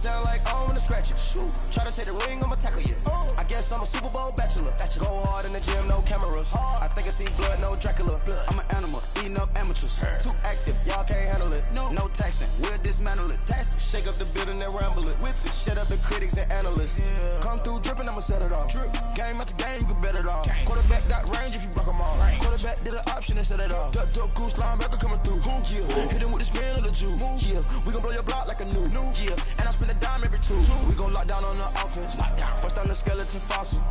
sound like I wanna scratch it. Try to take the ring, I'ma tackle you. I guess I'm a Super Bowl bachelor. Go hard in the gym, no cameras. I think I see blood, no Dracula. I'm an animal, eating up amateurs. Too active, y'all can't handle it. No taxing, we'll dismantle it. Shake up the building and ramble it. Shut up the critics and analysts. Come through dripping, I'ma set it off. Game after game, you can bet it off. Quarterback got range if you block them off. Quarterback did an option and set it off. Duck, goose, linebacker coming through. Yeah. Hit him with the spin of the Jew. Yeah. We gon' blow your block like a new. Yeah. And I spend a dime every two. We gon' lock down on the offense. Bust down the skeleton fossil.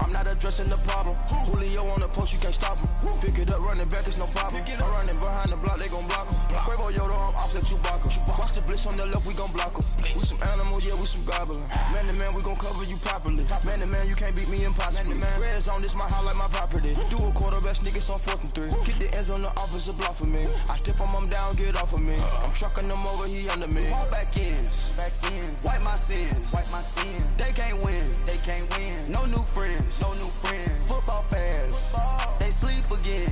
I'm not addressing the problem. Julio on the post, you can't stop him. Pick it up, running back, it's no problem. I'm running behind the block, they gon' block him. Quavo Yoda, I'm offset Chewbacca. Watch the blitz on the left, we gon' block him. We some animal, yeah, we some goblin. Man to man, we gon' cover you properly. Man to man, you can't beat me impossibly. Red zone, this my highlight, my property. Do a quarterback, niggas on 4th and 3. Get the ends on the offensive block for me. I stiff him down, get off of me. I'm trucking them over, he under me. Back ends, wipe my sins. They can't win, No new friends, Football fans, they sleep again.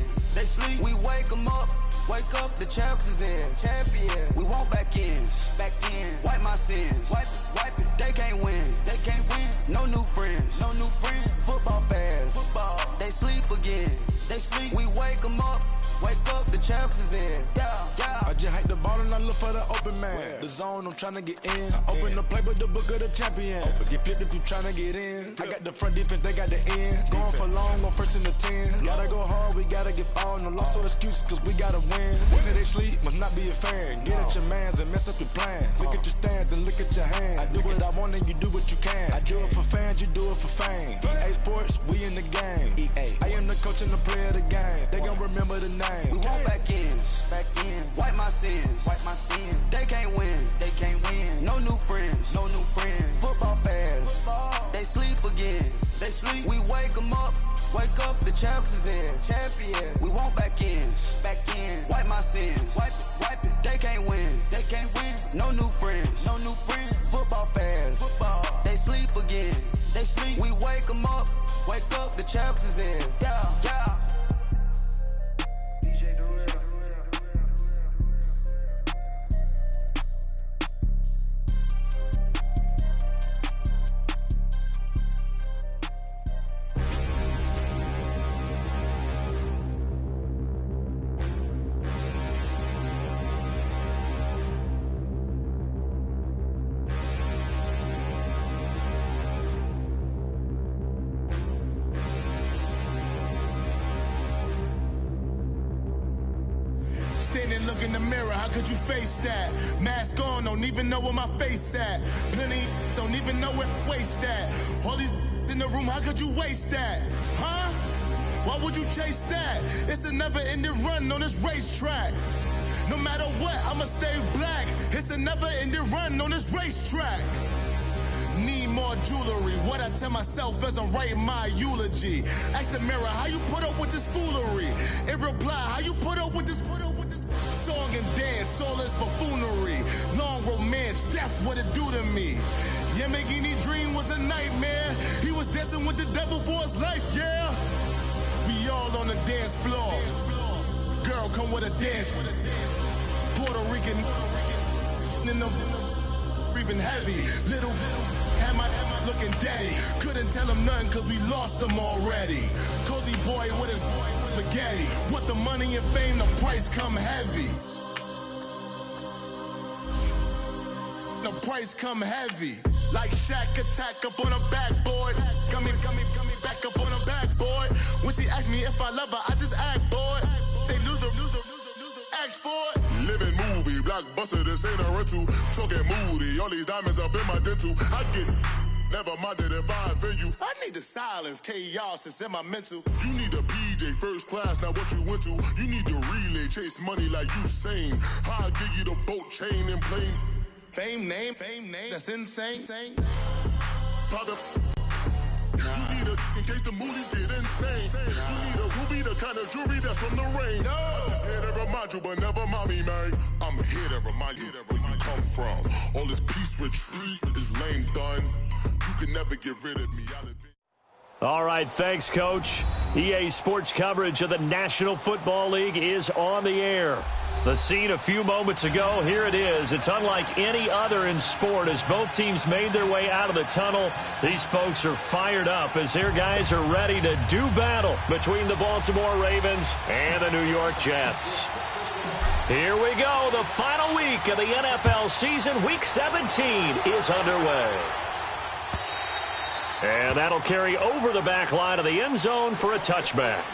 We wake them up. Wake up, the champs is in. Champion. We want back ends. Wipe my sins. Wipe it. They can't win. No new friends. Football fans. They sleep again. We wake them up. Wake up, the champs is in. Yeah. I just hike the ball and I look for the open man. The zone, I'm tryna get in. Open the playbook, the book of the champion. Get flipped if you tryna get in. I got the front defense, they got the end. Going for long, on 1st and the 10. Gotta go hard, we gotta get all. No loss or excuses, cause we gotta win. They say they sleep, must not be a fan. Get at your mans and mess up your plan. Look at your stands and look at your hands. I do what I want and you do what you can. I do it for fans, you do it for fame. EA Sports, we in the game. I am the coach and the player of the game. They gon' remember the name. We want back ends. Wipe my sins. They can't win. No new friends. Football fans. They sleep again. We wake them up. Wake up, the champs is in. Champion. We want back ends. Wipe my sins. Wipe it. They can't win. No new friends. Football fans. They sleep again. We wake them up. Wake up, the champs is in. Yeah. Standing, look in the mirror, how could you face that? Mask on, don't even know where my face at. Plenty, don't even know where waist at. All these in the room, how could you waste that? Huh? Why would you chase that? It's a never-ending run on this racetrack. No matter what, I'ma stay black. It's a never-ending run on this racetrack. Need more jewelry, what I tell myself as I'm writing my eulogy. Ask the mirror, how you put up with this foolery? In reply, how you put up with this song and dance, all this buffoonery. Long romance, death, what it do to me? Yamagini dream was a nightmare. He was dancing with the devil for his life, yeah. We all on the dance floor. Girl, come with a dance. Puerto Rican in the breathing heavy. Little had my looking daddy. Couldn't tell him nothing cause we lost him already. Cozy boy with his spaghetti. With the money and fame, the price come heavy. The price come heavy. Like Shaq attack up on a backboard. Coming back up on a backboard. When she asked me if I love her, I just act bored. Say loser, ask for it. Living movie, blockbuster, this ain't a rental. Talking moody, all these diamonds up in my dental. I get never minded if I offend you. I need the silence, chaos, it's in my mental. You need a PJ, first class, not what you went to. You need the relay, chase money like you sane. I'll give you the boat, chain, and plane. Fame name, that's insane. Private. You need a, in case the movies get insane. You need a ruby, the kind of jewelry that's from the rain. I'm just here to remind you, but never mommy, man. I'm here to remind you where you come from. All this peace retreat is lame done. You can never get rid of me. All right, thanks, Coach. EA Sports coverage of the National Football League is on the air. The scene a few moments ago, here it is. It's unlike any other in sport as both teams made their way out of the tunnel. These folks are fired up as their guys are ready to do battle between the Baltimore Ravens and the New York Jets. Here we go. The final week of the NFL season. Week 17 is underway. And that'll carry over the back line of the end zone for a touchback.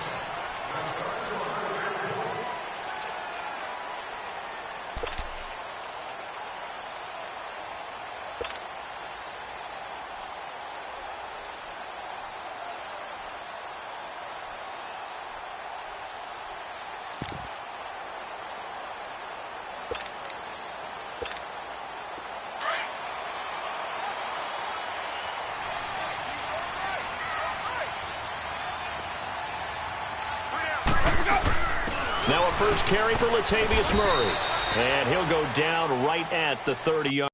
Now a first carry for Latavius Murray. And he'll go down right at the 30-yard.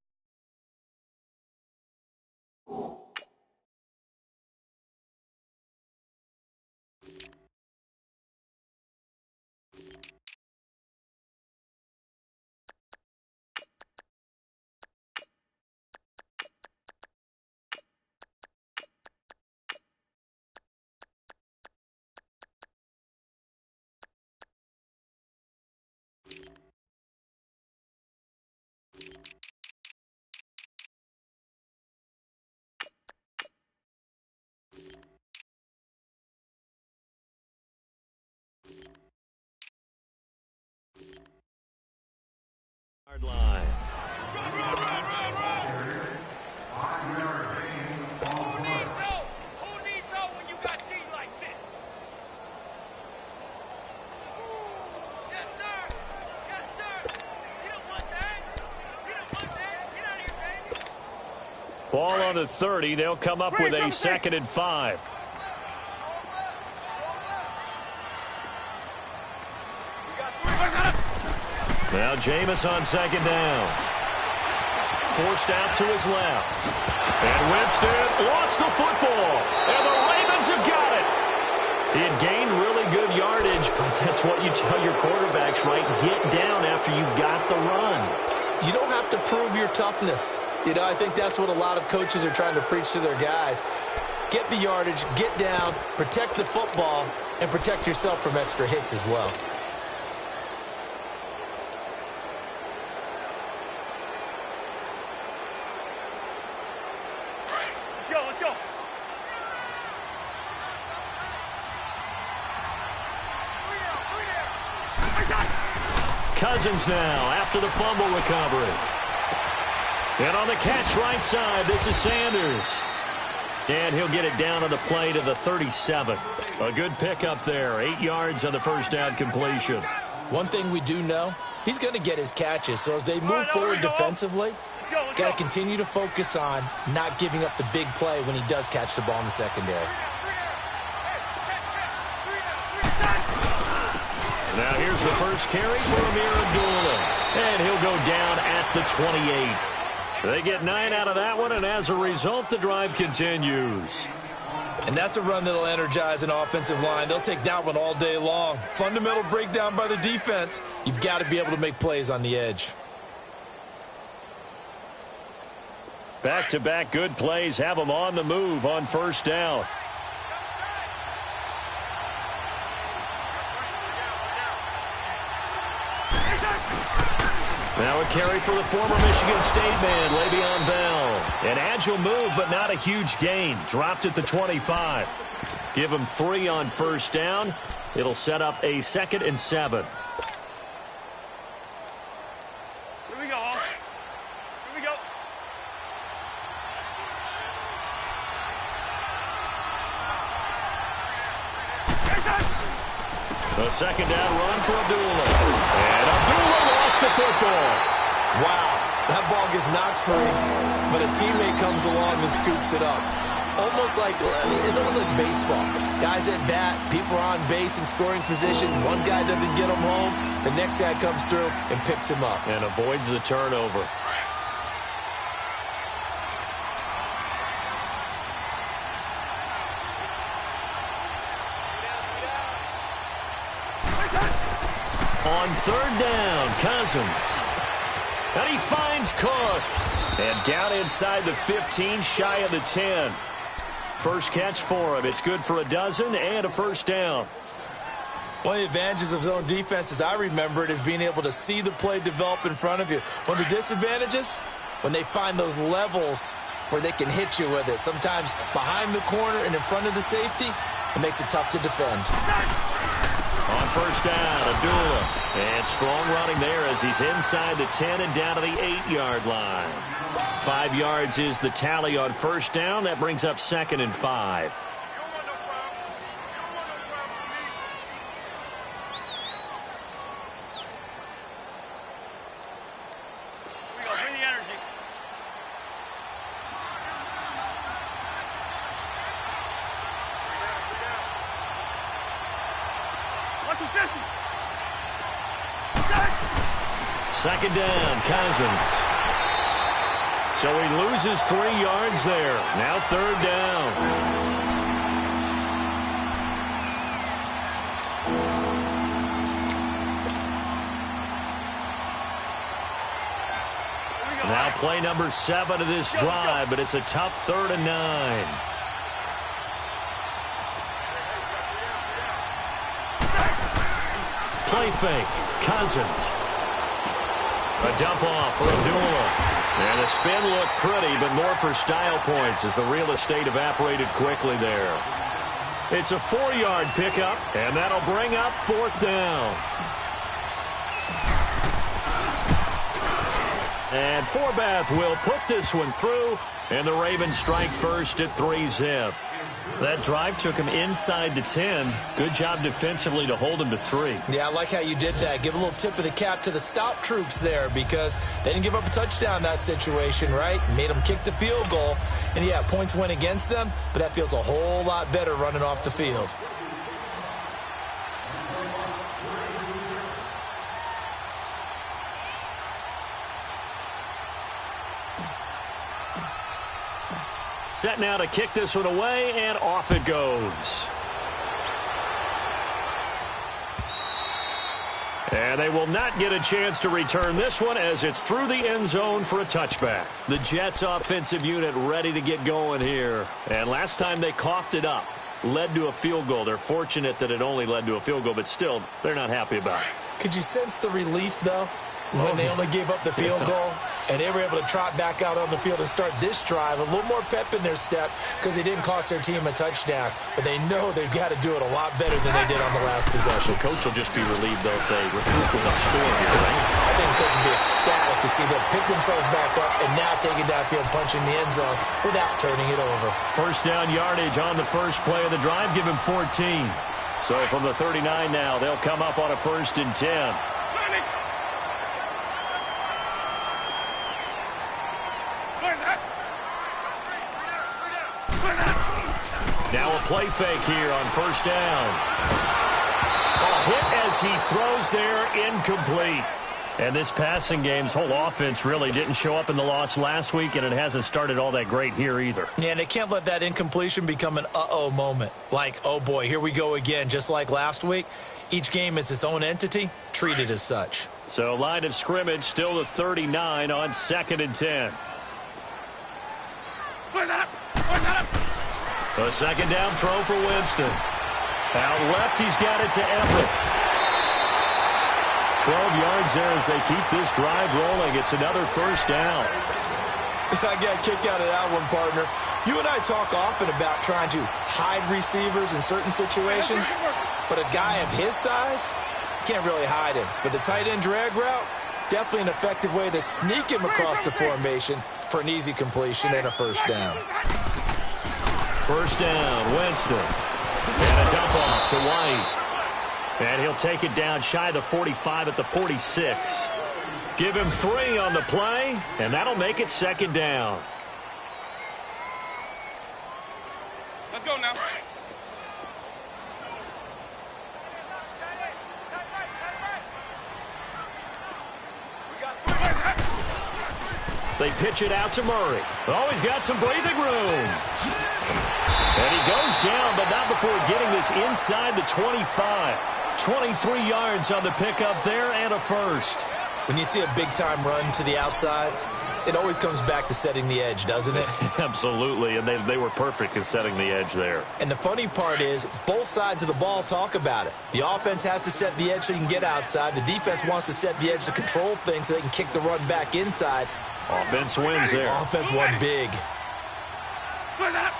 Line. Who needs hope when you got team like this? Yes, sir. Yes, sir. You don't want that. You don't want that. Get out of here, baby. Ball on the 30. They'll come up with a 2nd and 5. Now Jameis on 2nd down. Forced out to his left. And Winston lost the football. And the Ravens have got it. He had gained really good yardage, but that's what you tell your quarterbacks, right? Get down after you got the run. You don't have to prove your toughness. You know, I think that's what a lot of coaches are trying to preach to their guys. Get the yardage, get down, protect the football, and protect yourself from extra hits as well. Cousins now after the fumble recovery. And on the catch right side, this is Sanders. And he'll get it down on the play to the 37. A good pickup there. 8 yards on the first down completion. One thing we do know, he's going to get his catches. So as they move forward defensively, got to continue to focus on not giving up the big play when he does catch the ball in the secondary. Now here's the first carry for Amir Abdullah. And he'll go down at the 28. They get 9 out of that one, and as a result, the drive continues. And that's a run that'll energize an offensive line. They'll take that one all day long. Fundamental breakdown by the defense. You've got to be able to make plays on the edge. Back-to-back good plays have them on the move on first down. Now a carry for the former Michigan State man, Le'Veon Bell. An agile move, but not a huge gain. Dropped at the 25. Give him 3 on first down. It'll set up a 2nd and 7. Here we go. Here we go. The 2nd down run for Abdullah. And Abdullah lost the football. Wow, that ball gets knocked free, but a teammate comes along and scoops it up. It's almost like baseball. Guys at bat, people are on base in scoring position. One guy doesn't get him home. The next guy comes through and picks him up. And avoids the turnover. On On third down, Cousins. And he finds Cook. And down inside the 15, shy of the 10. First catch for him. It's good for a dozen and a first down. One of the advantages of zone defense, as I remember it, is being able to see the play develop in front of you. One of the disadvantages, when they find those levels where they can hit you with it. Sometimes behind the corner and in front of the safety, it makes it tough to defend. On first down, Abdullah. And strong running there as he's inside the 10 and down to the 8-yard line. 5 yards is the tally on first down. That brings up 2nd and 5. Second down, Cousins. So he loses 3 yards there. Now third down. Now play number 7 of this drive, but it's a tough 3rd and 9. Play fake, Cousins. A dump off for Abdullah. And the spin looked pretty, but more for style points as the real estate evaporated quickly there. It's a 4-yard pickup, and that'll bring up 4th down. And Forbath will put this one through, and the Ravens strike first at 3-zip. That drive took him inside the 10. Good job defensively to hold him to 3. Yeah, I like how you did that. Give a little tip of the cap to the stop troops there because they didn't give up a touchdown in that situation, right? Made them kick the field goal. And, yeah, points went against them, but that feels a whole lot better running off the field. Set now to kick this one away, and off it goes. And they will not get a chance to return this one as it's through the end zone for a touchback. The Jets offensive unit ready to get going here. And last time they coughed it up, led to a field goal. They're fortunate that it only led to a field goal, but still, they're not happy about it. Could you sense the relief, though? When they only gave up the field goal, and they were able to trot back out on the field and start this drive. A little more pep in their step because they didn't cost their team a touchdown. But they know they've got to do it a lot better than they did on the last possession. The coach will just be relieved, though, if they recoup with a score here, right? I think the coach will be ecstatic to see them pick themselves back up and now take it downfield, punch in the end zone without turning it over. First down yardage on the first play of the drive. Give him 14. So from the 39 now, they'll come up on a 1st and 10. Now a play fake here on first down. A hit as he throws there, incomplete. And this passing game's whole offense really didn't show up in the loss last week, and it hasn't started all that great here either. Yeah, and they can't let that incompletion become an uh-oh moment. Like, oh boy, here we go again, just like last week. Each game is its own entity, treated as such. So line of scrimmage still the 39 on 2nd and 10. A second down throw for Winston. Out left, he's got it to Everett. 12 yards there as they keep this drive rolling. It's another first down. I got a kick out of that one, partner. You and I talk often about trying to hide receivers in certain situations, but a guy of his size, can't really hide him. But the tight end drag route, definitely an effective way to sneak him across the formation for an easy completion and a first down. First down, Winston. And a dump off to White. And he'll take it down shy of the 45 at the 46. Give him 3 on the play, and that'll make it 2nd down. Let's go now. They pitch it out to Murray. Oh, he's got some breathing room. And he goes down, but not before getting this inside the 25. 23 yards on the pickup there and a first. When you see a big-time run to the outside, it always comes back to setting the edge, doesn't it? Absolutely, and they were perfect in setting the edge there. And the funny part is, both sides of the ball talk about it. The offense has to set the edge so you can get outside. The defense wants to set the edge to control things so they can kick the run back inside. Offense wins there. Offense won big. What's up?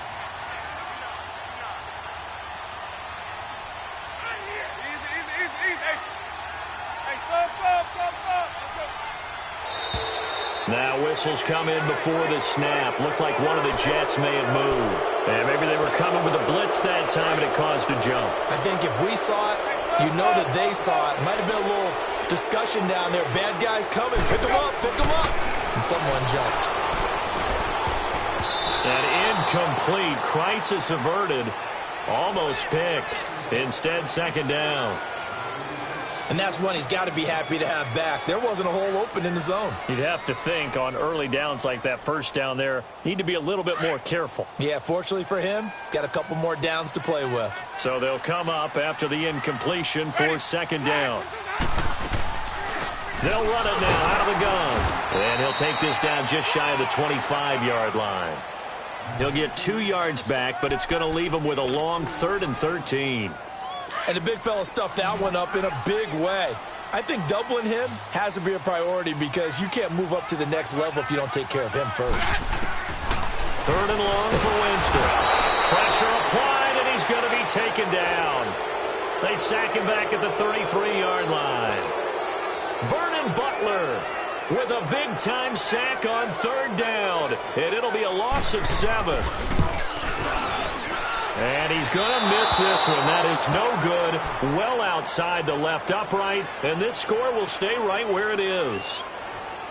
Now whistles come in before the snap. Looked like one of the Jets may have moved. And maybe they were coming with a blitz that time, and it caused a jump. I think if we saw it, you know that they saw it. Might have been a little discussion down there. Bad guys coming. Pick them up. Pick them up. And someone jumped. An incomplete. Crisis averted. Almost picked. Instead, second down. And that's one he's got to be happy to have back. There wasn't a hole open in the zone. You'd have to think on early downs like that first down there, need to be a little bit more careful. Yeah, fortunately for him, got a couple more downs to play with. So they'll come up after the incompletion for second down. They'll run it now out of the gun. And he'll take this down just shy of the 25-yard line. He'll get 2 yards back, but it's going to leave him with a long 3rd and 13. And the big fella stuffed that one up in a big way. I think doubling him has to be a priority because you can't move up to the next level if you don't take care of him first. 3rd and long for Winston. Pressure applied, and he's going to be taken down. They sack him back at the 33-yard line. Vernon Butler with a big-time sack on 3rd down, and it'll be a loss of 7. And he's going to miss this one. That is no good. Well outside the left upright. And this score will stay right where it is.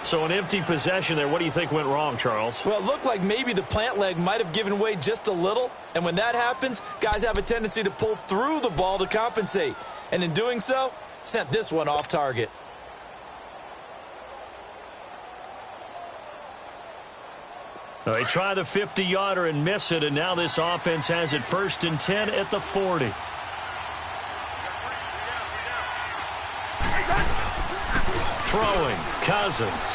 So an empty possession there. What do you think went wrong, Charles? Well, it looked like maybe the plant leg might have given way just a little. And when that happens, guys have a tendency to pull through the ball to compensate. And in doing so, sent this one off target. They try the 50-yarder and miss it, and now this offense has it 1st and 10 at the 40. Throwing, Cousins.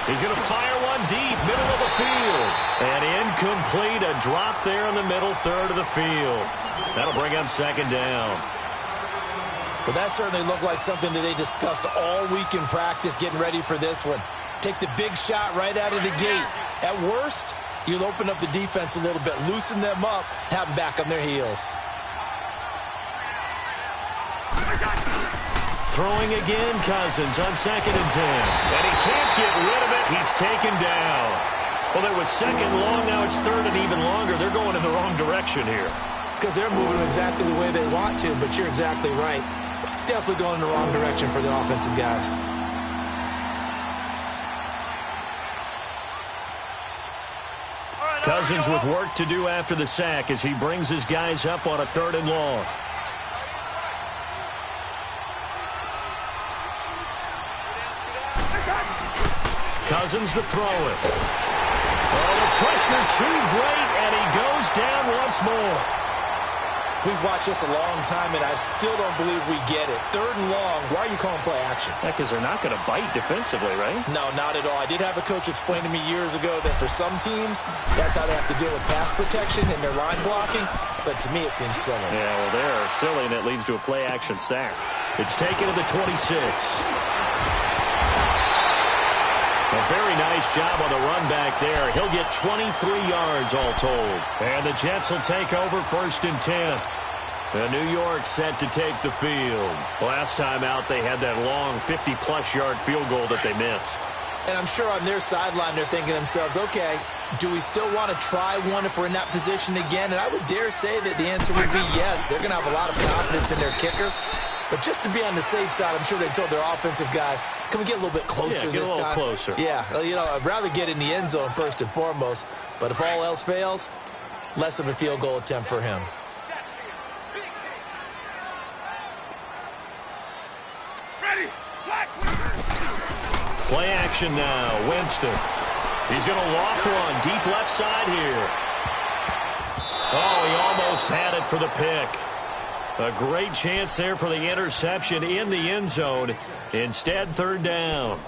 He's going to fire one deep, middle of the field. And incomplete, a drop there in the middle 3rd of the field. That'll bring up 2nd down. Well, that certainly looked like something that they discussed all week in practice getting ready for this one. Take the big shot right out of the gate. At worst, you'll open up the defense a little bit, loosen them up, have them back on their heels. Throwing again, Cousins on 2nd and 10. And he can't get rid of it. He's taken down. Well, there was 2nd long. Now it's 3rd and even longer. They're going in the wrong direction here. Because they're moving exactly the way they want to, but you're exactly right. Definitely going in the wrong direction for the offensive guys. Cousins with work to do after the sack as he brings his guys up on a 3rd and long. Cousins to throw it. Oh, the pressure too great, and he goes down once more. We've watched this a long time, and I still don't believe we get it. 3rd and long, why are you calling play action? Yeah, because they're not going to bite defensively, right? No, not at all. I did have a coach explain to me years ago that for some teams, that's how they have to deal with pass protection and their line blocking. But to me, it seems silly. Yeah, well, they're silly, and it leads to a play action sack. It's taken to the 26. A very nice job on the run back there. He'll get 23 yards all told. And the Jets will take over 1st and 10. And New York set to take the field. Last time out, they had that long 50-plus yard field goal that they missed. And I'm sure on their sideline, they're thinking to themselves, okay, do we still want to try one if we're in that position again? And I would dare say that the answer would be yes. They're going to have a lot of confidence in their kicker. But just to be on the safe side, I'm sure they told their offensive guys, can we get a little bit closer this time? Yeah, get a little closer. Yeah, you know, I'd rather get in the end zone first and foremost. But if all else fails, less of a field goal attempt for him. Play action now. Winston. He's going to loft one deep left side here. Oh, he almost had it for the pick. A great chance there for the interception in the end zone. Instead, third down.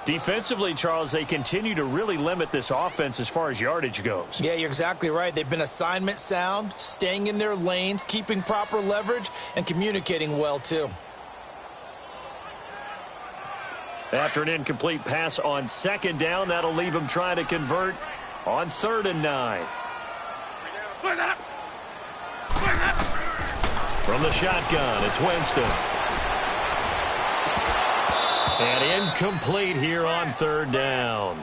Defensively, Charles, they continue to really limit this offense as far as yardage goes. Yeah, you're exactly right. They've been assignment sound, staying in their lanes, keeping proper leverage, and communicating well, too. After an incomplete pass on second down, that'll leave them trying to convert on 3rd and 9. From the shotgun, it's Winston. And incomplete here on 3rd down.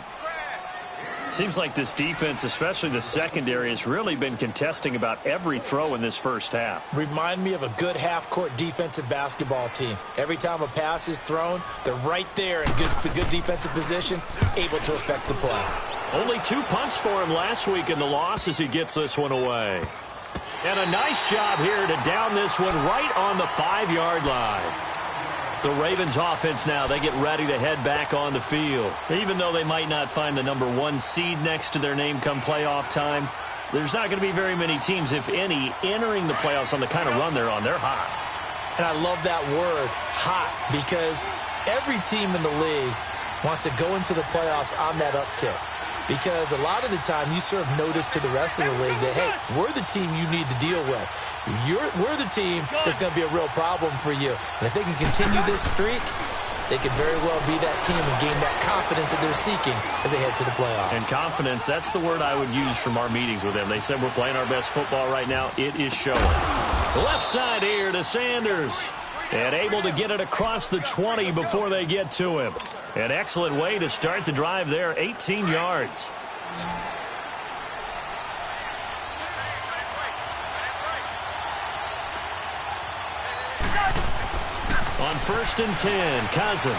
Seems like this defense, especially the secondary, has really been contesting about every throw in this first half. Remind me of a good half-court defensive basketball team. Every time a pass is thrown, they're right there in good defensive position, able to affect the play. Only 2 punts for him last week in the loss as he gets this one away. And a nice job here to down this one right on the 5-yard line. The Ravens offense now, they get ready to head back on the field. Even though they might not find the number 1 seed next to their name come playoff time, there's not going to be very many teams, if any, entering the playoffs on the kind of run they're on. They're hot. And I love that word, hot, because every team in the league wants to go into the playoffs on that uptick. Because a lot of the time you serve notice to the rest of the league that, hey, we're the team you need to deal with. We're the team that's going to be a real problem for you. And if they can continue this streak, they could very well be that team and gain that confidence that they're seeking as they head to the playoffs. And confidence, that's the word I would use from our meetings with them. They said we're playing our best football right now. It is showing. Left side here to Sanders. And able to get it across the 20 before they get to him. An excellent way to start the drive there, 18 yards. On 1st and 10, Cousins.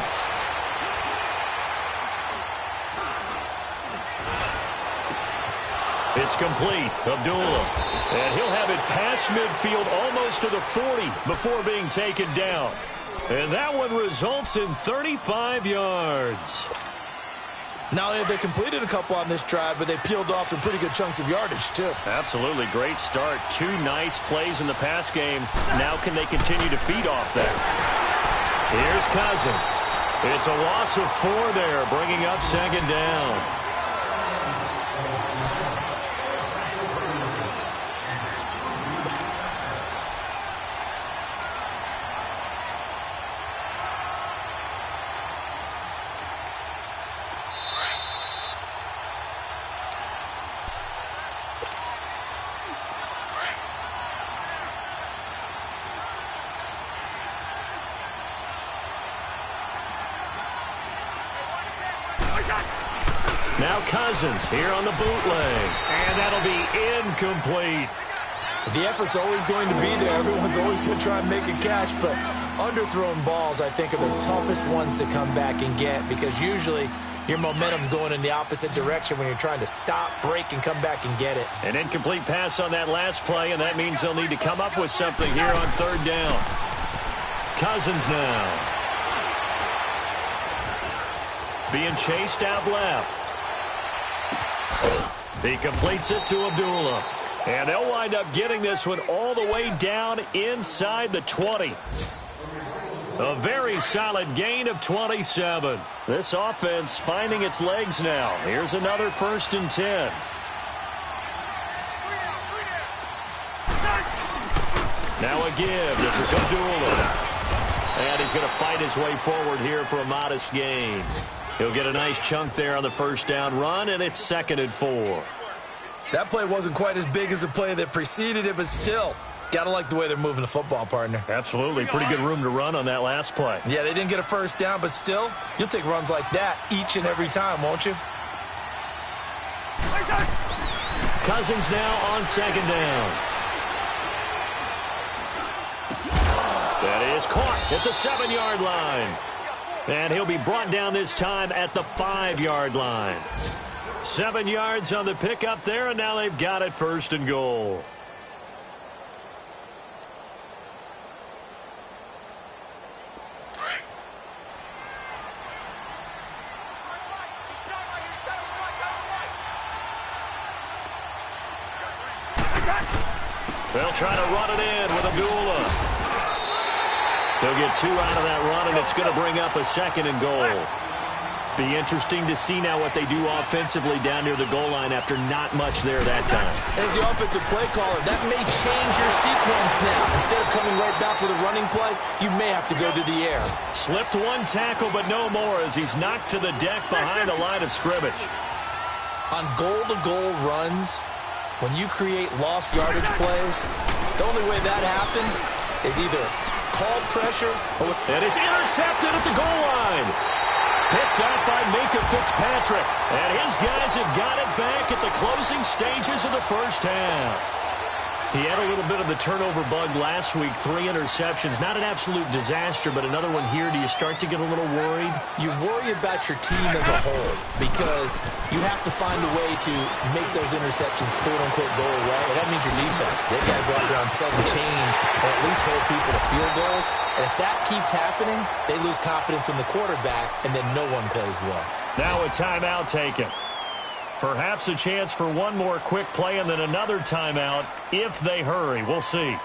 It's complete. Abdullah. And he'll have it past midfield almost to the 40 before being taken down. And that one results in 35 yards. Not only have they completed a couple on this drive, but they peeled off some pretty good chunks of yardage, too. Absolutely. Great start. 2 nice plays in the pass game. Now can they continue to feed off that? Here's Cousins. It's a loss of 4 there, bringing up 2nd down. Now Cousins here on the bootleg. And that'll be incomplete. The effort's always going to be there. Everyone's always going to try and make a catch, but underthrown balls, I think, are the toughest ones to come back and get because usually your momentum's going in the opposite direction when you're trying to stop, break, and come back and get it. An incomplete pass on that last play, and that means they'll need to come up with something here on 3rd down. Cousins now. Being chased out left. He completes it to Abdullah. And they'll wind up getting this one all the way down inside the 20. A very solid gain of 27. This offense finding its legs now. Here's another 1st and 10. Now a give. This is Abdullah. And he's going to fight his way forward here for a modest gain. He'll get a nice chunk there on the 1st down run, and it's 2nd and 4. That play wasn't quite as big as the play that preceded it, but still, got to like the way they're moving the football, partner. Absolutely. Pretty good room to run on that last play. Yeah, they didn't get a 1st down, but still, you'll take runs like that each and every time, won't you? Cousins now on 2nd down. That is caught at the 7-yard line. And he'll be brought down this time at the 5-yard line. 7 yards on the pickup there, and now they've got it 1st and goal. They'll try to run it in with Abdullah. They'll get 2 out of that run, and it's going to bring up a 2nd and goal. Be interesting to see now what they do offensively down near the goal line after not much there that time. As the offensive play caller, that may change your sequence now. Instead of coming right back with a running play, you may have to go to the air. Slipped 1 tackle, but no more as he's knocked to the deck behind the line of scrimmage. On goal-to-goal runs, when you create lost yardage plays, the only way that happens is either called pressure or... And it's intercepted at the goal line. Picked up by Minka Fitzpatrick. And his guys have got it back at the closing stages of the first half. He had a little bit of the turnover bug last week. 3 interceptions. Not an absolute disaster, but another one here. Do you start to get a little worried? You worry about your team as a whole because you have to find a way to make those interceptions quote-unquote go away. And that means your defense. They've got to go out there on sudden change and at least hold people to field goals. And if that keeps happening, they lose confidence in the quarterback, and then no one plays well. Now a timeout taken. Perhaps a chance for one more quick play and then another timeout if they hurry. We'll see.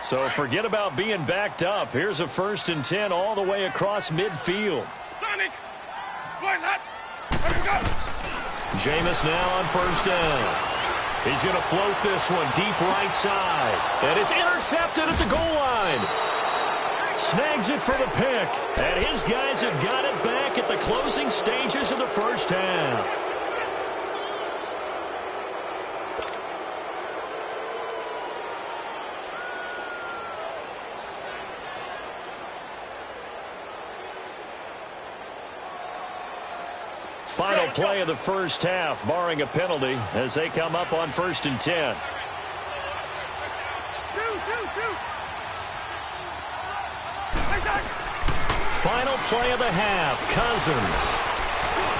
So forget about being backed up. Here's a 1st and 10 all the way across midfield. Sonic! Where's that? Where we go? Jameis now on 1st down. He's going to float this one deep right side. And it's intercepted at the goal line. Snags it for the pick. And his guys have got it back at the closing stages of the first half. Final play of the first half, barring a penalty, as they come up on 1st and 10. Final play of the half, Cousins.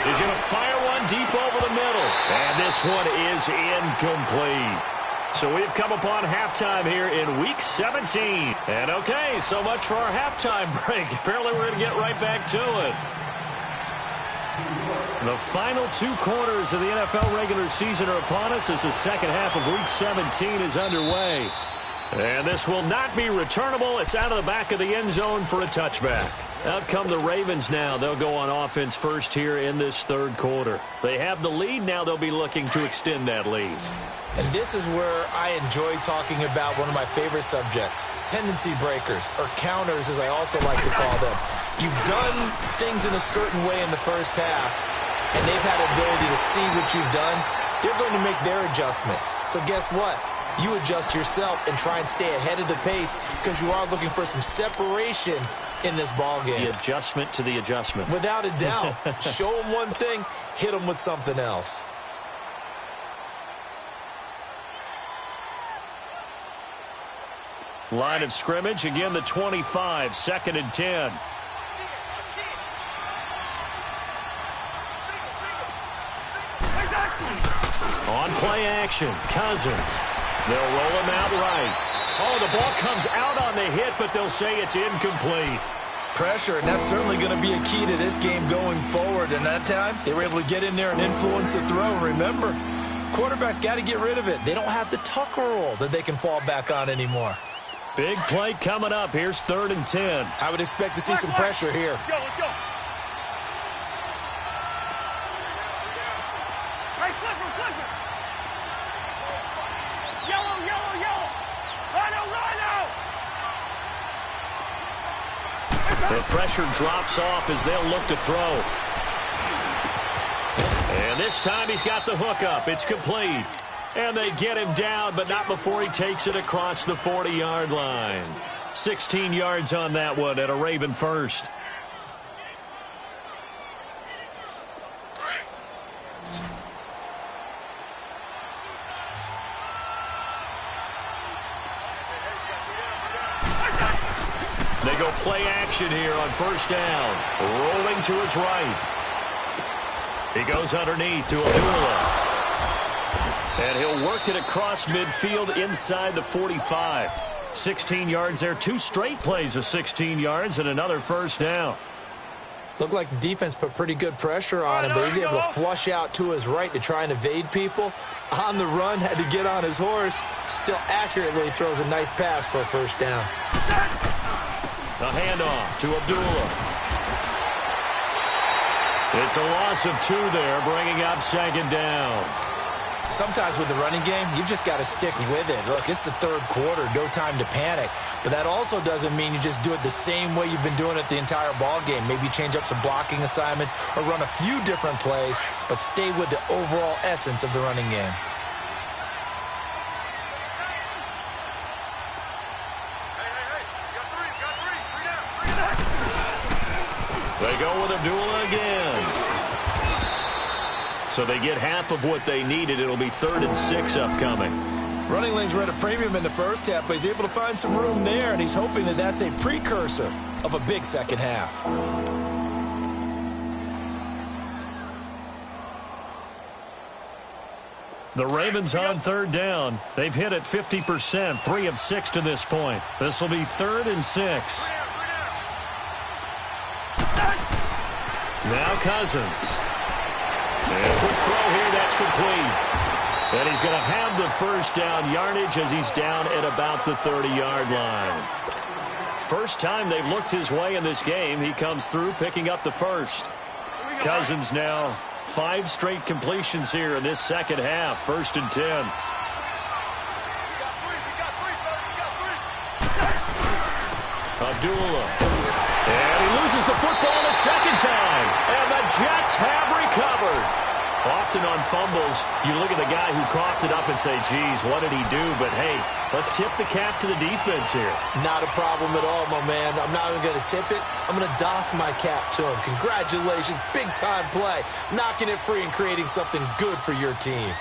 He's going to fire one deep over the middle. And this one is incomplete. So we've come upon halftime here in Week 17. And okay, so much for our halftime break. Apparently we're going to get right back to it. The final 2 quarters of the NFL regular season are upon us as the second half of Week 17 is underway. And this will not be returnable. It's out of the back of the end zone for a touchback. Out come the Ravens now. They'll go on offense first here in this 3rd quarter. They have the lead. Now they'll be looking to extend that lead. And this is where I enjoy talking about one of my favorite subjects, tendency breakers, or counters as I also like to call them. You've done things in a certain way in the first half, and they've had the ability to see what you've done. They're going to make their adjustments. So guess what? You adjust yourself and try and stay ahead of the pace because you are looking for some separation in this ball game. The adjustment to the adjustment. Without a doubt. Show them one thing, hit them with something else. Line of scrimmage, again the 25, 2nd and 10. On play action, Cousins. They'll roll him out right. Oh, the ball comes out on the hit, but they'll say it's incomplete. Pressure, and that's certainly going to be a key to this game going forward. And that time, they were able to get in there and influence the throw. Remember, quarterbacks got to get rid of it. They don't have the Tucker rule that they can fall back on anymore. Big play coming up. Here's 3rd and 10. I would expect to see some pressure here. Let's go, let's go. Hey, Clifford, Clifford. Yellow, yellow, yellow. Rhino, Rhino. The pressure drops off as they'll look to throw. And this time he's got the hook up. It's complete. And they get him down, but not before he takes it across the 40-yard line. 16 yards on that one at a Raven first. They go play action here on 1st down. Rolling to his right. He goes underneath to Abdullah. And he'll work it across midfield inside the 45. 16 yards there. 2 straight plays of 16 yards and another 1st down. Looked like the defense put pretty good pressure on him, but he's able to flush out to his right to try and evade people. On the run, had to get on his horse. Still accurately throws a nice pass for a first down. A handoff to Abdullah. It's a loss of 2 there, bringing up second down. Sometimes with the running game, you've just got to stick with it. Look, it's the third quarter, no time to panic. But that also doesn't mean you just do it the same way you've been doing it the entire ball game. Maybe change up some blocking assignments or run a few different plays, but stay with the overall essence of the running game. They go with Abdullah again. So they get half of what they needed. It'll be 3rd and 6 upcoming. Running lanes were at a premium in the first half, but he's able to find some room there, and he's hoping that that's a precursor of a big second half. The Ravens on 3rd down. They've hit it 50%, 3 of 6 to this point. This will be 3rd and 6. Now Cousins. And quick throw here, that's complete. And he's going to have the first down yardage as he's down at about the 30-yard line. First time they've looked his way in this game. He comes through picking up the first. Cousins now 5 straight completions here in this second half. 1st and 10. Abdullah. And he loses the football a second time. And the Jets have recovered. Often on fumbles, you look at the guy who coughed it up and say, geez, what did he do? But, hey, let's tip the cap to the defense here. Not a problem at all, my man. I'm not even going to tip it. I'm going to doff my cap to him. Congratulations. Big-time play. Knocking it free and creating something good for your team.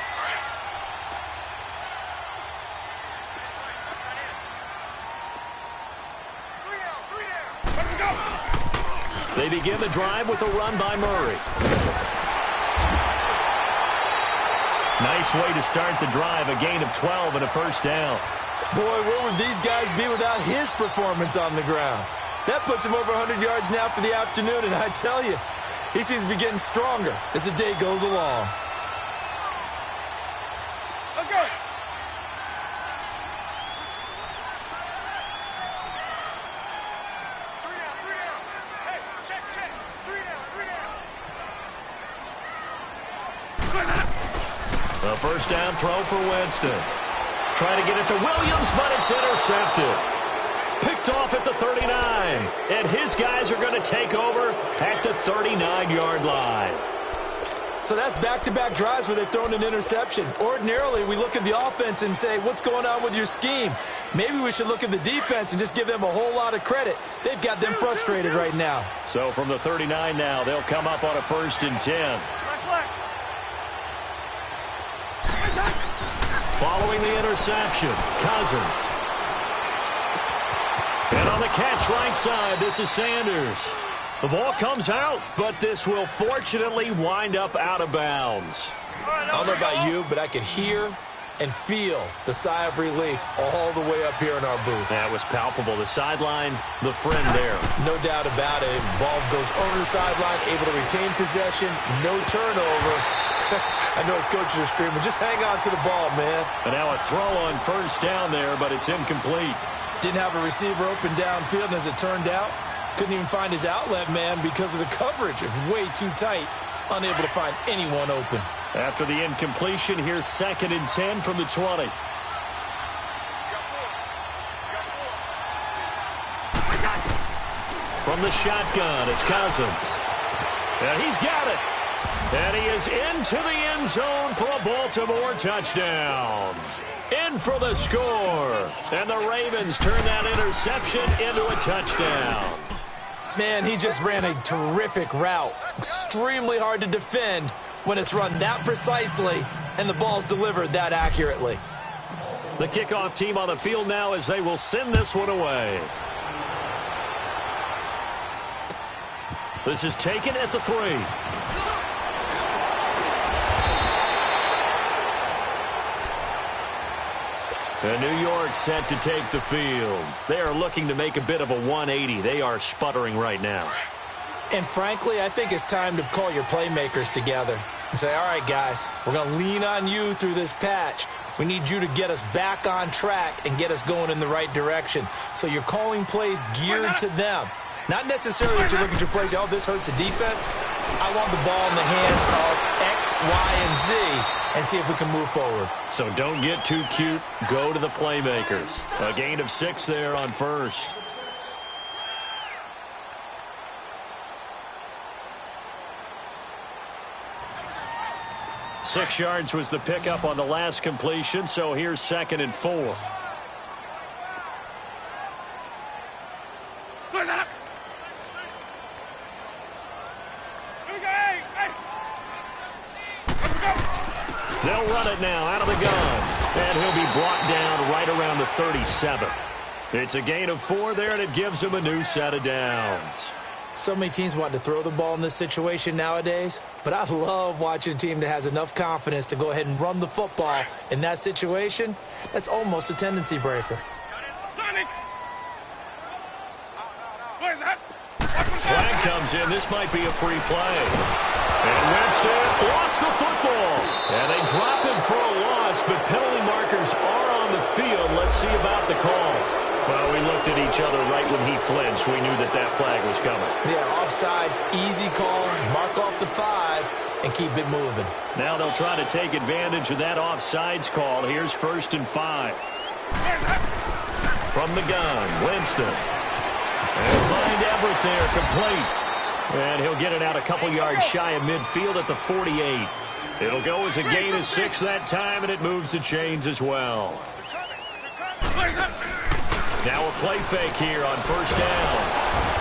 They begin the drive with a run by Murray. Nice way to start the drive, a gain of 12 and a first down. Boy, where would these guys be without his performance on the ground? That puts him over 100 yards now for the afternoon, and I tell you, he seems to be getting stronger as the day goes along. Okay. A first down throw for Winston. Trying to get it to Williams, but it's intercepted. Picked off at the 39. And his guys are going to take over at the 39-yard line. So that's back-to-back drives where they've thrown an interception. Ordinarily, we look at the offense and say, what's going on with your scheme? Maybe we should look at the defense and just give them a whole lot of credit. They've got them frustrated right now. So from the 39 now, they'll come up on a 1st and 10. Following the interception, Cousins. And on the catch right side, this is Sanders. The ball comes out, but this will fortunately wind up out of bounds. I don't know about you, but I could hear and feel the sigh of relief all the way up here in our booth. That was palpable. The sideline, the friend there. No doubt about it. Ball goes over the sideline, able to retain possession, no turnover. I know his coaches are screaming, just hang on to the ball, man. And now a throw on first down there, but it's incomplete. Didn't have a receiver open downfield, and as it turned out, couldn't even find his outlet man because of the coverage. It was way too tight, unable to find anyone open. After the incompletion, here's 2nd and 10 from the 20. From the shotgun, it's Cousins. And he's got it. And he is into the end zone for a Baltimore touchdown. In for the score. And the Ravens turn that interception into a touchdown. Man, he just ran a terrific route. Extremely hard to defend when it's run that precisely and the ball's delivered that accurately. The kickoff team on the field now as they will send this one away. This is taken at the 3. And New York set to take the field. They are looking to make a bit of a 180. They are sputtering right now. And frankly, I think it's time to call your playmakers together and say, all right, guys, we're going to lean on you through this patch. We need you to get us back on track and get us going in the right direction. So you're calling plays geared to them. Not necessarily that you look at your plays, oh, this hurts the defense. I want the ball in the hands of X, Y, and Z and see if we can move forward. So don't get too cute. Go to the playmakers. A gain of 6 there on first. Six yards was the pickup on the last completion, so here's 2nd and 4. They'll run it now out of the gun, and he'll be brought down right around the 37. It's a gain of 4 there, and it gives him a new set of downs. So many teams want to throw the ball in this situation nowadays, but I love watching a team that has enough confidence to go ahead and run the football in that situation. That's almost a tendency breaker. Flag comes in. This might be a free play. And Winston lost the football. And they drop him for a loss, but penalty markers are on the field. Let's see about the call. Well, we looked at each other right when he flinched. We knew that that flag was coming. Yeah, offsides, easy call, mark off the 5, and keep it moving. Now they'll try to take advantage of that offsides call. Here's 1st and 5. From the gun, Winston. And find Everett there, complete. And he'll get it out a couple yards shy of midfield at the 48. It'll go as a gain of 6 that time, and it moves the chains as well. Now a play fake here on 1st down.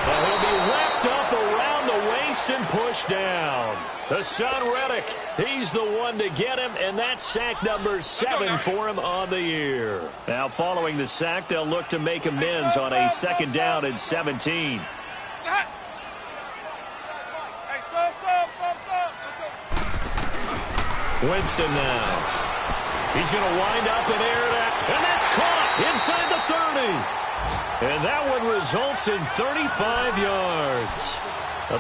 And he'll be wrapped up around the waist and pushed down. The son Reddick, he's the one to get him, and that's sack number 7 for him on the year. Now following the sack, they'll look to make amends on a 2nd down and 17. Winston now. He's going to wind up and air that, and that's caught inside the 30. And that one results in 35 yards.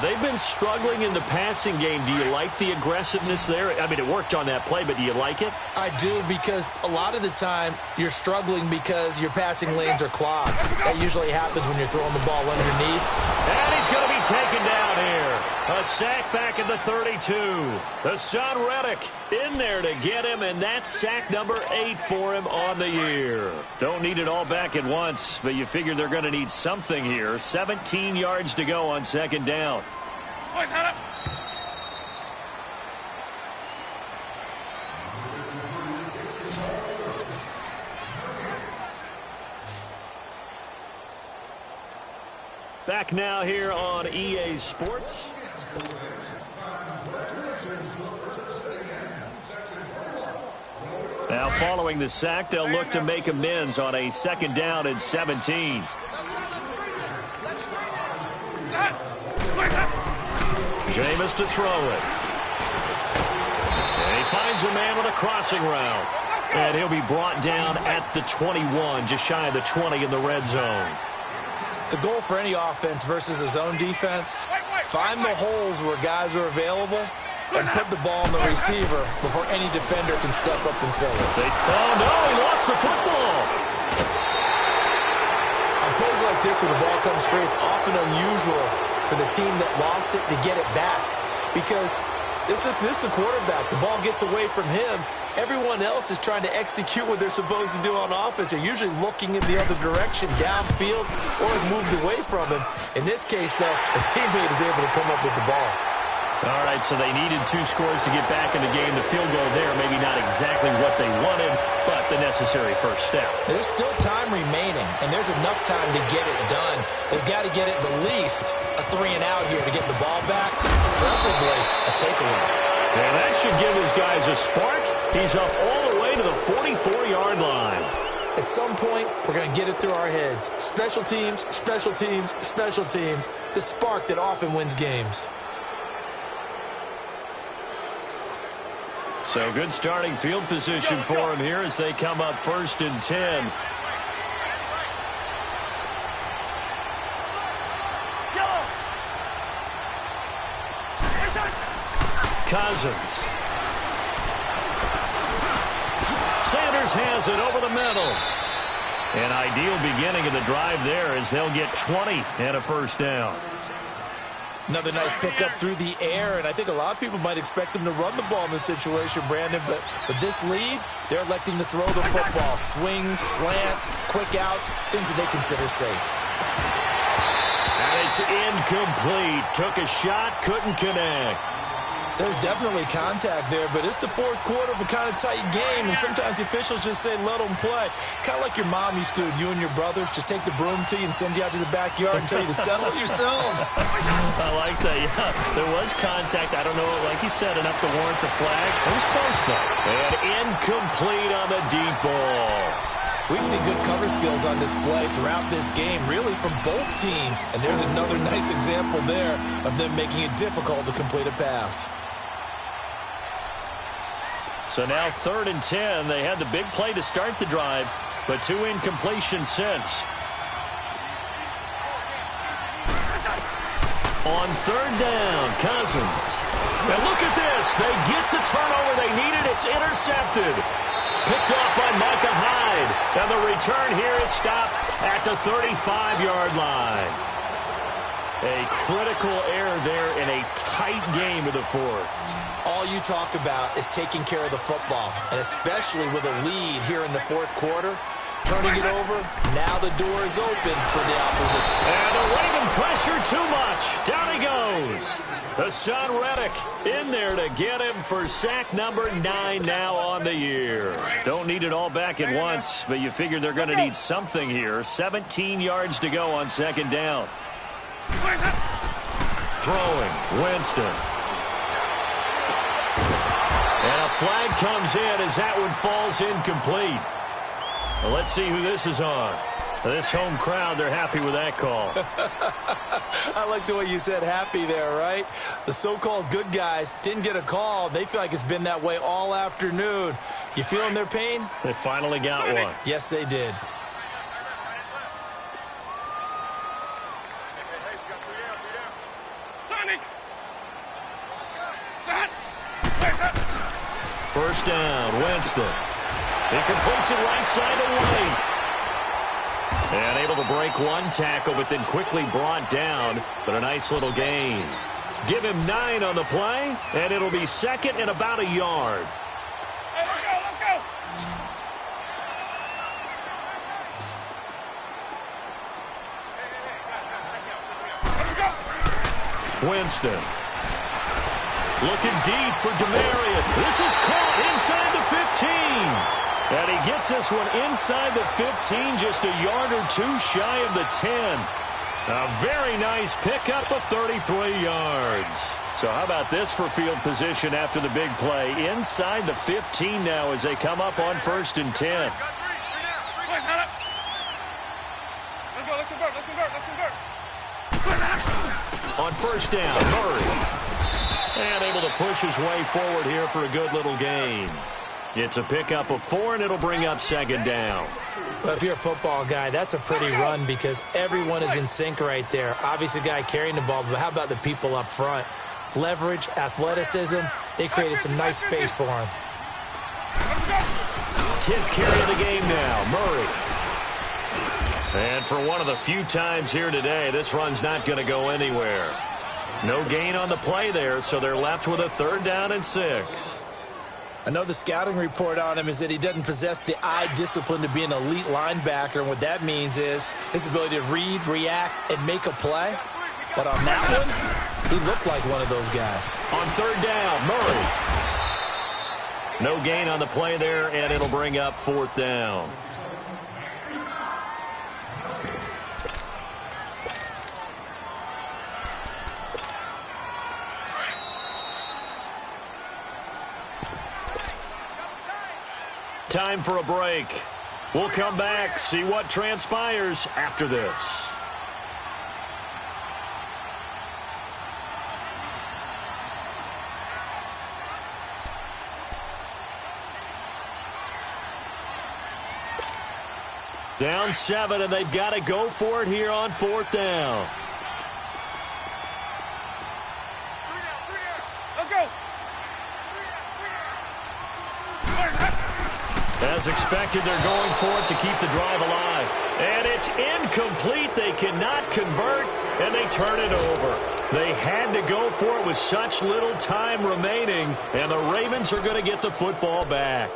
They've been struggling in the passing game. Do you like the aggressiveness there? I mean, it worked on that play, but do you like it? I do, because a lot of the time you're struggling because your passing lanes are clogged. That usually happens when you're throwing the ball underneath. And he's going to be taken down here. A sack back at the 32. The son Reddick in there to get him, and that's sack number 8 for him on the year. Don't need it all back at once, but you figure they're going to need something here. 17 yards to go on 2nd down. Back now here on EA Sports. Now following the sack, they'll look to make amends on a 2nd down and 17. Jameis to throw it. And he finds a man with a crossing route. And he'll be brought down at the 21, just shy of the 20 in the red zone. The goal for any offense versus a zone defense, find the holes where guys are available and put the ball on the receiver before any defender can step up and fill it. Oh, no, he lost the football. On plays like this where the ball comes free, it's often unusual for the team that lost it to get it back, because this is the quarterback. The ball gets away from him. Everyone else is trying to execute what they're supposed to do on offense. They're usually looking in the other direction, downfield, or moved away from him. In this case, though, a teammate is able to come up with the ball. All right, so they needed 2 scores to get back in the game. The field goal there, maybe not exactly what they wanted, but the necessary first step. There's still time remaining, and there's enough time to get it done. They've got to get it the least a 3-and-out here to get the ball back, preferably a takeaway. And that should give his guys a spark. He's up all the way to the 44-yard line. At some point, we're going to get it through our heads. Special teams, special teams, special teams. The spark that often wins games. So good starting field position for him here as they come up 1st and 10. Cousins. Sanders has it over the middle. An ideal beginning of the drive there as they'll get 20 and a first down. Another nice pickup through the air, and I think a lot of people might expect them to run the ball in this situation, Brandon, but with this lead, they're electing to throw the football. Swings, slants, quick outs, things that they consider safe. And it's incomplete. Took a shot, couldn't connect. There's definitely contact there, but it's the fourth quarter of a kind of tight game, and sometimes the officials just say, let them play. Kind of like your mom used to with you and your brothers. Just take the broom to you and send you out to the backyard and tell you to settle it yourselves. I like that, yeah. There was contact. I don't know, like you said, enough to warrant the flag. It was close, though. And incomplete on the deep ball. We've seen good cover skills on display throughout this game, really from both teams. And there's another nice example there of them making it difficult to complete a pass. So now 3rd and 10. They had the big play to start the drive, but 2 incompletions since. On 3rd down, Cousins. And look at this. They get the turnover they needed. It's intercepted. Picked off by Micah Hyde. And the return here is stopped at the 35-yard line. A critical error there in a tight game of the fourth. All you talk about is taking care of the football, and especially with a lead here in the fourth quarter, turning it over, now the door is open for the opposite. And the Raven pressure too much. Down he goes. Hassan Reddick in there to get him for sack number 9 now on the year. Don't need it all back at once, but you figure they're going to need something here. 17 yards to go on 2nd down. Throwing, Winston. And a flag comes in as that one falls incomplete. Well, let's see who this is on. This home crowd, they're happy with that call. I like the way you said happy there, right? The so-called good guys didn't get a call. They feel like it's been that way all afternoon. You feeling their pain? They finally got one. Yes, they did. First down, Winston. He completes it right side away. And able to break one tackle, but then quickly brought down. But a nice little gain. Give him 9 on the play, and it'll be 2nd and about a yard. Hey, let's go. Winston. Looking deep for DeMarion. This is caught inside the 15. And he gets this one inside the 15, just a yard or 2 shy of the 10. A very nice pickup of 33 yards. So how about this for field position after the big play? Inside the 15 now as they come up on 1st and 10. Let's convert. On 1st down, Murray. And able to push his way forward here for a good little gain. It's a pickup of 4, and it'll bring up 2nd down. Well, if you're a football guy, that's a pretty run because everyone is in sync right there. Obviously, the guy carrying the ball, but how about the people up front? Leverage, athleticism, they created some nice space for him. 10th carry of the game now, Murray. And for one of the few times here today, this run's not going to go anywhere. No gain on the play there, so they're left with a 3rd down and 6. I know the scouting report on him is that he doesn't possess the eye discipline to be an elite linebacker, and what that means is his ability to read, react, and make a play. But on that one, he looked like one of those guys. On 3rd down, Murray. No gain on the play there, and it'll bring up 4th down. Time for a break. We'll come back, see what transpires after this. Down 7, and they've got to go for it here on 4th down. Let's go. As expected, they're going for it to keep the drive alive. And it's incomplete. They cannot convert, and they turn it over. They had to go for it with such little time remaining, and the Ravens are going to get the football back.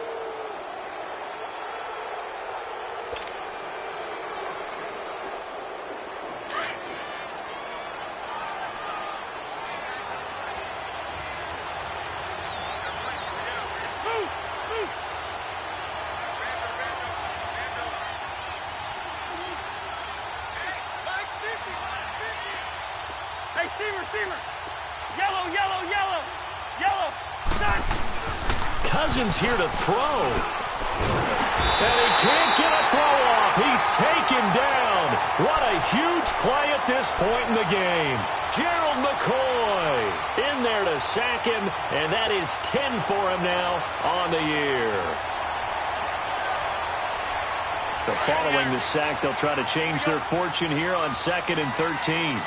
Cousins here to throw. And he can't get a throw off. He's taken down. What a huge play at this point in the game. Gerald McCoy in there to sack him, and that is 10 for him now on the year. So following the sack, they'll try to change their fortune here on 2nd and 13.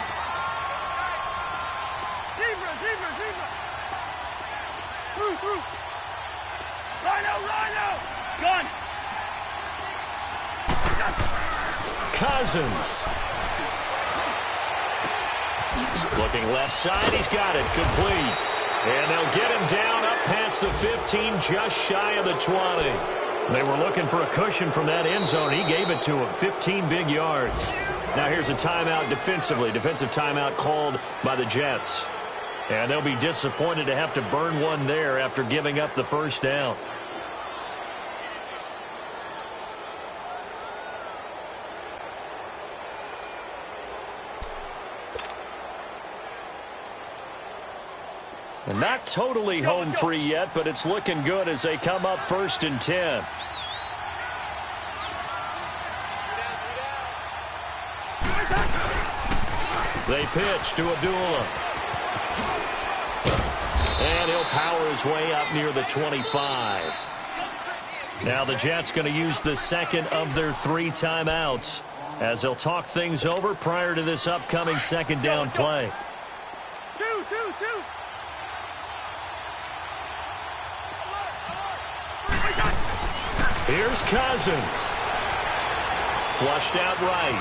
Cousins. Looking left side. He's got it. Complete. And they'll get him down up past the 15, just shy of the 20. They were looking for a cushion from that end zone. He gave it to him. 15 big yards. Now here's a timeout defensively. Defensive timeout called by the Jets. And they'll be disappointed to have to burn one there after giving up the first down. Not totally home free yet, but it's looking good as they come up 1st and 10. They pitch to Abdullah. And he'll power his way up near the 25. Now the Jets going to use the second of their 3 timeouts as they'll talk things over prior to this upcoming 2nd down play. Here's Cousins. Flushed out right.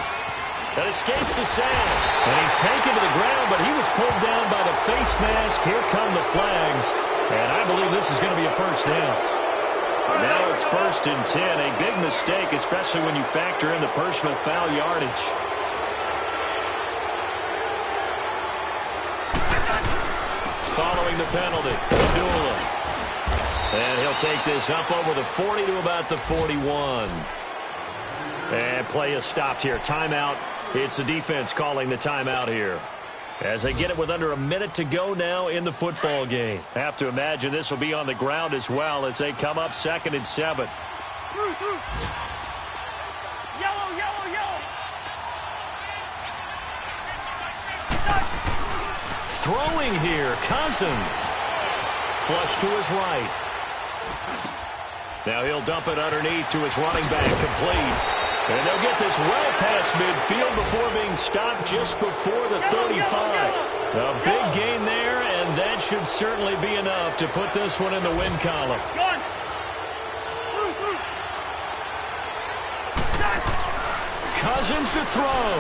That escapes the sand. And he's taken to the ground, but he was pulled down by the face mask. Here come the flags. And I believe this is going to be a first down. Now it's 1st and 10. A big mistake, especially when you factor in the personal foul yardage. Following the penalty, Abdullah. And he'll take this up over the 40 to about the 41. And play is stopped here. Timeout. It's the defense calling the timeout here. As they get it with under a minute to go now in the football game. Have to imagine this will be on the ground as well as they come up 2nd and 7. Throwing here, Cousins. Flush to his right. Now he'll dump it underneath to his running back, complete. And they'll get this well past midfield before being stopped just before the 35. A big gain there, and that should certainly be enough to put this one in the win column. Cousins to throw.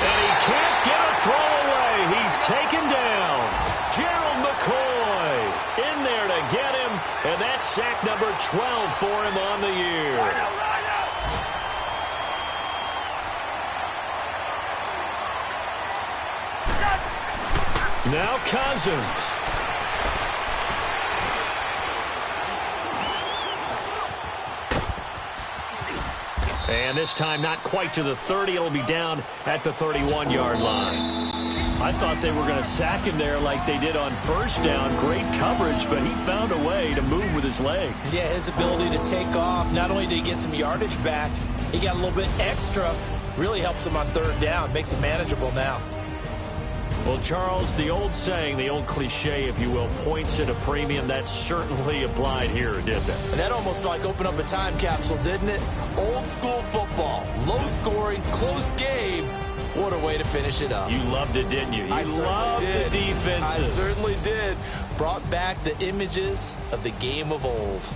And he can't get a throw away. He's taken down. Gerald McCoy in there to get him, and that's sack number 12 for him on the year. Now Cousins. And this time not quite to the 30. It'll be down at the 31-yard line. I thought they were going to sack him there like they did on first down. Great coverage, but he found a way to move with his legs. Yeah, his ability to take off. Not only did he get some yardage back, he got a little bit extra. Really helps him on 3rd down. Makes it manageable now. Well, Charles, the old saying, the old cliche, if you will, points at a premium. That certainly applied here, didn't it? And that almost like opened up a time capsule, didn't it? Old school football. Low scoring, close game. What a way to finish it up. You loved it, didn't you? I loved the defense. I certainly did. Brought back the images of the game of old.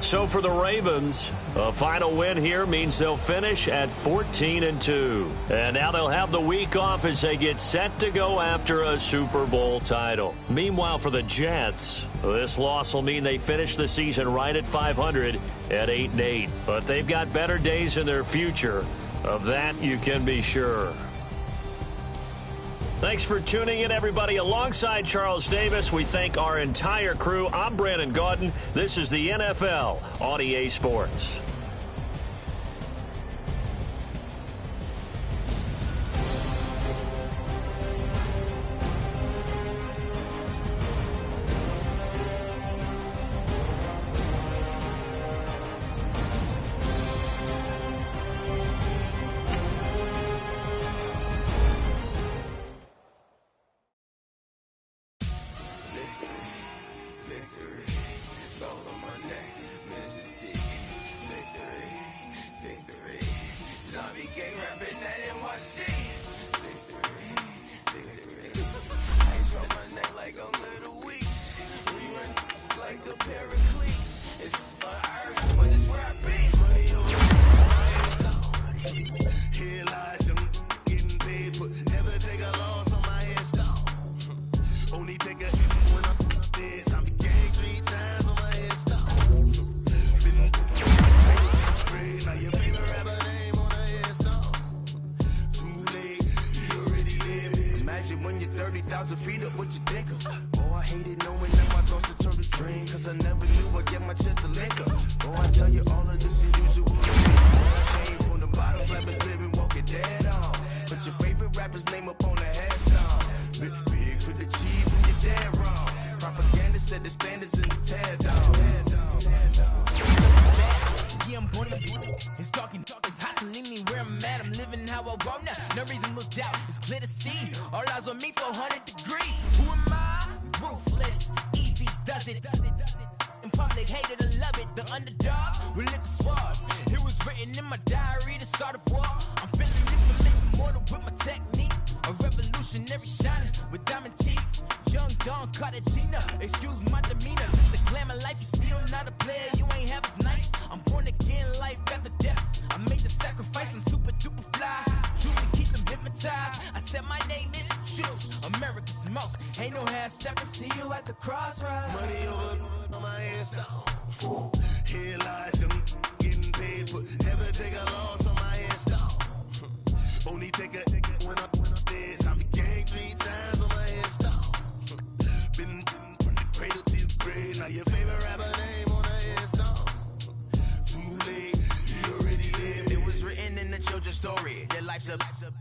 So for the Ravens, a final win here means they'll finish at 14-2. And now they'll have the week off as they get set to go after a Super Bowl title. Meanwhile, for the Jets, this loss will mean they finish the season right at 500 at 8-8. But they've got better days in their future. Of that, you can be sure. Thanks for tuning in, everybody. Alongside Charles Davis, we thank our entire crew. I'm Brandon Gaudin. This is the NFL on EA Sports.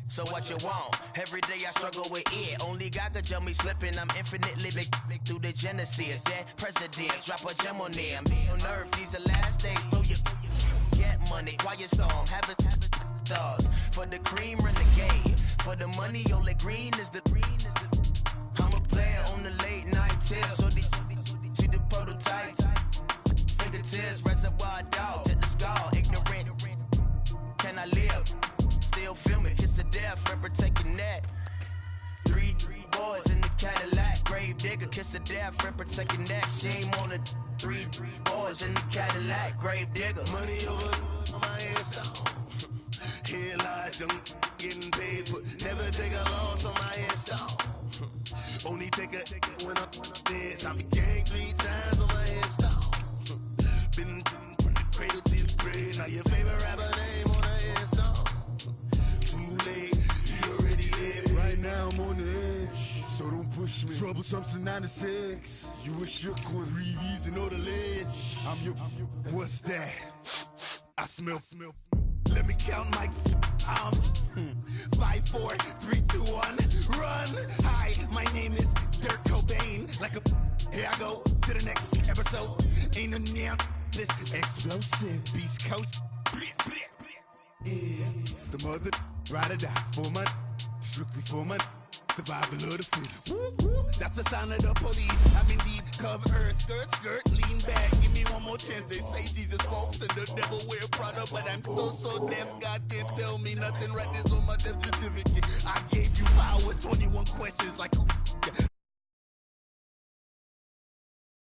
So what you want? Every day I struggle with it. Only God could tell me slipping. I'm infinitely big through the Genesis. Dead presidents, drop a gem on them. On earth, these the last days. Throw your get money. Quiet storm, have a stars. For the cream, renegade. For the money, only green is the I'm a player on the late night tips. So these see the prototype. Fingertips, reservoir dog. Check the skull, ignorant. Can I live? Still film it, kiss the death, forever taking that. Three boys in the Cadillac, grave digger, kiss the death, forever taking that. Shame on the three boys in the Cadillac, grave digger. Money over on my headstone. Here lies young, getting paid, but never take a loss on my headstone. Only take a when I'm dead. I be gang 3 times on my headstone. Been from the cradle to the grave. Now your favorite rapper name on the headstone. Right now I'm on the edge, so don't push me. Troublesome since 96. You wish you could breathe and know the ledge. I'm your what's that? I smell. Let me count my 5, 4, 3, 2, 1, run. Hi, my name is Dirk Cobain. Like a here I go to the next episode. Ain't no damn this explosive Beast Coast. Yeah, the mother ride or die for money, strictly for money. Survival of the fittest. That's the sound of the police. I'm indeed cover earth, skirt, lean back. Give me one more chance. They say Jesus walks and the devil wear Prada, but I'm so deaf. God can't tell me nothing. Right this on my death certificate. I gave you power. 21 questions like who?